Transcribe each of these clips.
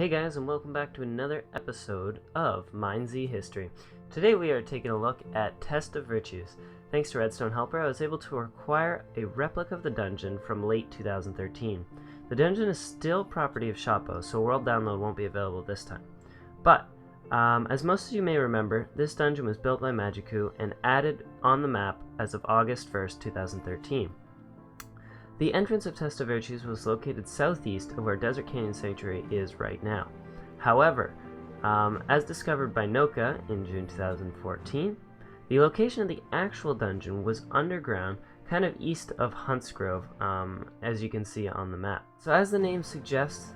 Hey guys, and welcome back to another episode of MineZ History. Today we are taking a look at Test of Virtues. Thanks to RedstoneHelper, I was able to acquire a replica of the dungeon from late 2013. The dungeon is still property of Shoppo, so world download won't be available this time. But, as most of you may remember, this dungeon was built by Magiku and added on the map as of August 1st, 2013. The entrance of Test of Virtues was located southeast of where Desert Canyon Sanctuary is right now. However, as discovered by Noka in June 2014, the location of the actual dungeon was underground, kind of east of Huntsgrove, as you can see on the map. So as the name suggests,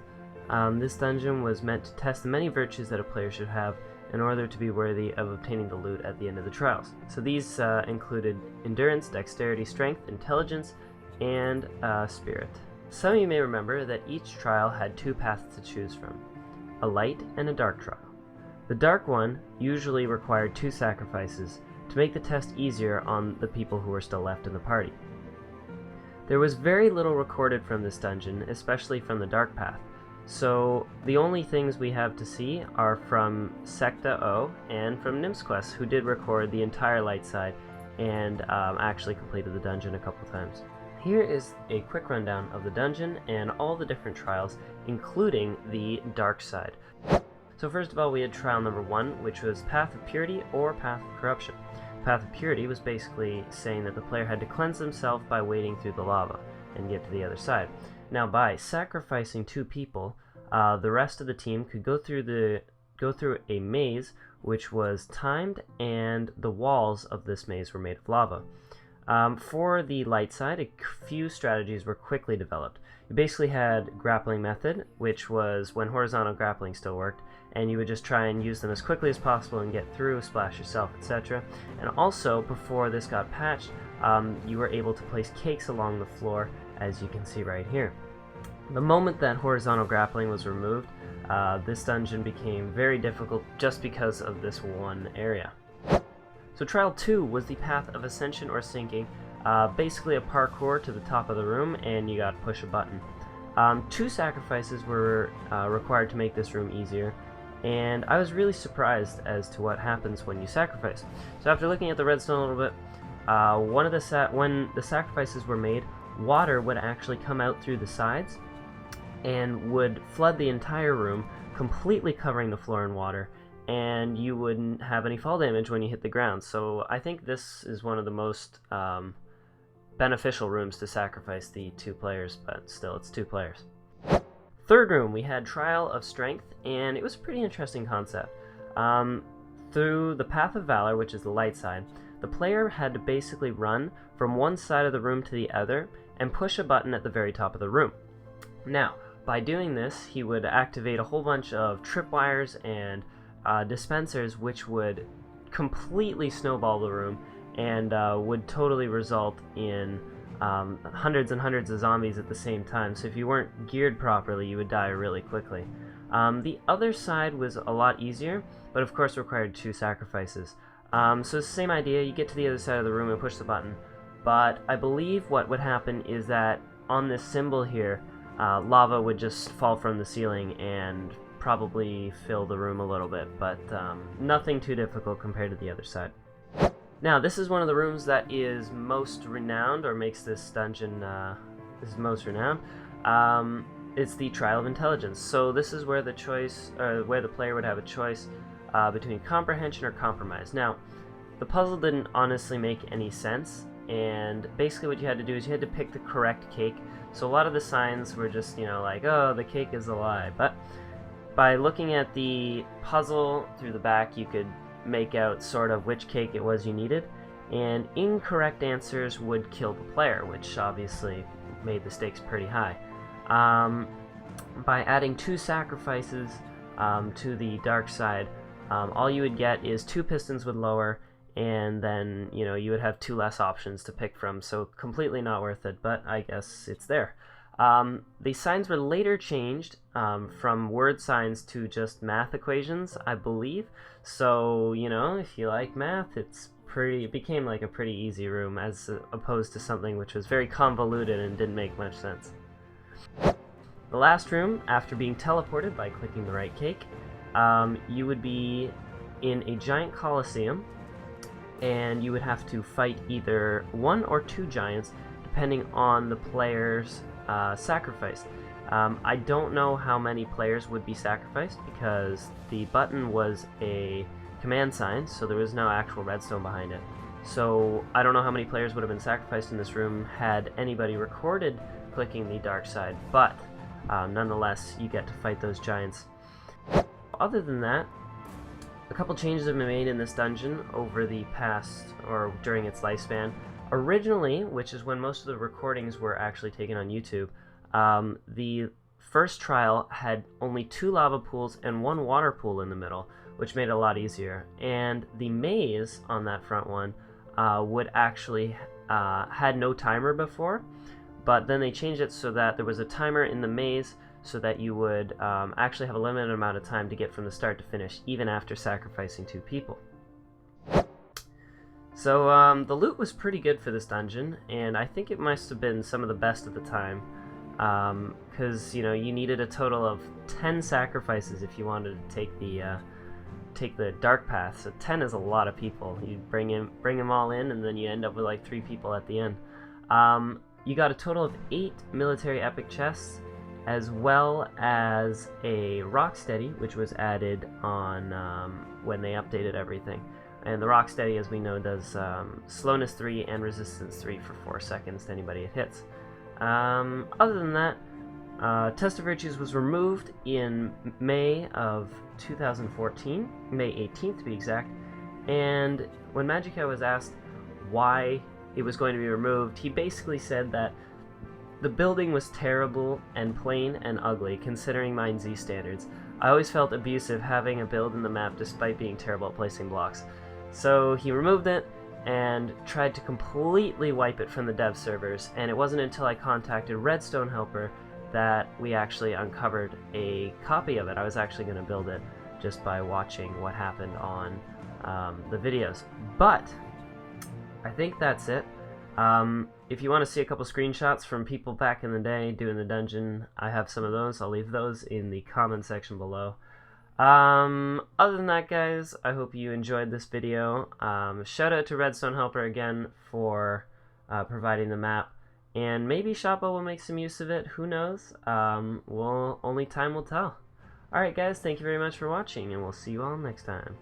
this dungeon was meant to test the many virtues that a player should have in order to be worthy of obtaining the loot at the end of the trials. So these included endurance, dexterity, strength, intelligence, and spirit. Some of you may remember that each trial had two paths to choose from, a light and a dark trial. The dark one usually required 2 sacrifices to make the test easier on the people who were still left in the party. There was very little recorded from this dungeon, especially from the dark path, so the only things we have to see are from Secta O and from Nymph's Quest, who did record the entire light side and actually completed the dungeon a couple times. Here is a quick rundown of the dungeon and all the different trials, including the dark side. So first of all, we had trial number 1, which was Path of Purity or Path of Corruption. Path of Purity was basically saying that the player had to cleanse himself by wading through the lava and get to the other side. Now, by sacrificing 2 people, the rest of the team could go through a maze which was timed, and the walls of this maze were made of lava. For the light side, a few strategies were quickly developed. You basically had grappling method, which was when horizontal grappling still worked, and you would just try and use them as quickly as possible and get through, splash yourself, etc. And also, before this got patched, you were able to place cakes along the floor, as you can see right here. The moment that horizontal grappling was removed, this dungeon became very difficult just because of this one area. So trial 2 was the Path of Ascension or Sinking, basically a parkour to the top of the room, and you got to push a button. 2 sacrifices were required to make this room easier, and I was really surprised as to what happens when you sacrifice. So after looking at the redstone a little bit, when the sacrifices were made, water would actually come out through the sides and would flood the entire room, completely covering the floor in water, and you wouldn't have any fall damage when you hit the ground. So I think this is one of the most beneficial rooms to sacrifice the 2 players, but still, it's 2 players. Third room, we had Trial of Strength, and it was a pretty interesting concept. Through the Path of Valor, which is the light side, the player had to basically run from one side of the room to the other and push a button at the very top of the room. Now, by doing this, he would activate a whole bunch of tripwires and dispensers, which would completely snowball the room and would totally result in hundreds and hundreds of zombies at the same time. So if you weren't geared properly, you would die really quickly. The other side was a lot easier, but of course required 2 sacrifices. So it's the same idea, you get to the other side of the room and push the button, but I believe what would happen is that on this symbol here, lava would just fall from the ceiling and probably fill the room a little bit, but nothing too difficult compared to the other side. Now, this is one of the rooms that is most renowned, or makes this dungeon most renowned. It's the Trial of Intelligence. So this is where the player would have a choice between comprehension or compromise. Now, the puzzle didn't honestly make any sense, and basically what you had to do is you had to pick the correct cake. So a lot of the signs were just, like, oh, the cake is a lie, but by looking at the puzzle through the back, you could make out sort of which cake it was you needed, and incorrect answers would kill the player, which obviously made the stakes pretty high. By adding 2 sacrifices to the dark side, all you would get is 2 pistons would lower, and then, you would have 2 less options to pick from, so completely not worth it, but I guess it's there. The signs were later changed from word signs to just math equations, I believe. So, if you like math, it became like a pretty easy room, as opposed to something which was very convoluted and didn't make much sense. The last room, after being teleported by clicking the right cake, you would be in a giant Colosseum, and you would have to fight either 1 or 2 giants, depending on the player's sacrifice. I don't know how many players would be sacrificed, because the button was a command sign, so there was no actual redstone behind it. So I don't know how many players would have been sacrificed in this room had anybody recorded clicking the dark side, but nonetheless, you get to fight those giants. Other than that, a couple changes have been made in this dungeon over the past, or during its lifespan. Originally, which is when most of the recordings were actually taken on YouTube, the first trial had only 2 lava pools and 1 water pool in the middle, which made it a lot easier. And the maze on that front one would actually had no timer before, but then they changed it so that there was a timer in the maze, so that you would actually have a limited amount of time to get from the start to finish, even after sacrificing 2 people. So the loot was pretty good for this dungeon, and I think it must have been some of the best at the time, because you needed a total of 10 sacrifices if you wanted to take the dark path. So 10 is a lot of people. You bring them all in, and then you end up with like 3 people at the end. You got a total of 8 military epic chests, as well as a Rocksteady, which was added on when they updated everything. And the Rocksteady, as we know, does slowness 3 and resistance 3 for 4 seconds to anybody it hits. Other than that, Test of Virtues was removed in May of 2014, May 18th to be exact, and when Magica was asked why it was going to be removed, he basically said that the building was terrible and plain and ugly, considering MineZ standards. I always felt abusive having a build in the map despite being terrible at placing blocks. So he removed it and tried to completely wipe it from the dev servers, and it wasn't until I contacted RedstoneHelper that we actually uncovered a copy of it. I was actually going to build it just by watching what happened on the videos. But I think that's it. If you want to see a couple screenshots from people back in the day doing the dungeon, I have some of those. I'll leave those in the comment section below. Other than that, guys, I hope you enjoyed this video. Shout out to RedstoneHelper again for providing the map, and maybe Shoppo will make some use of it. Who knows? Only time will tell. Alright guys, thank you very much for watching, and we'll see you all next time.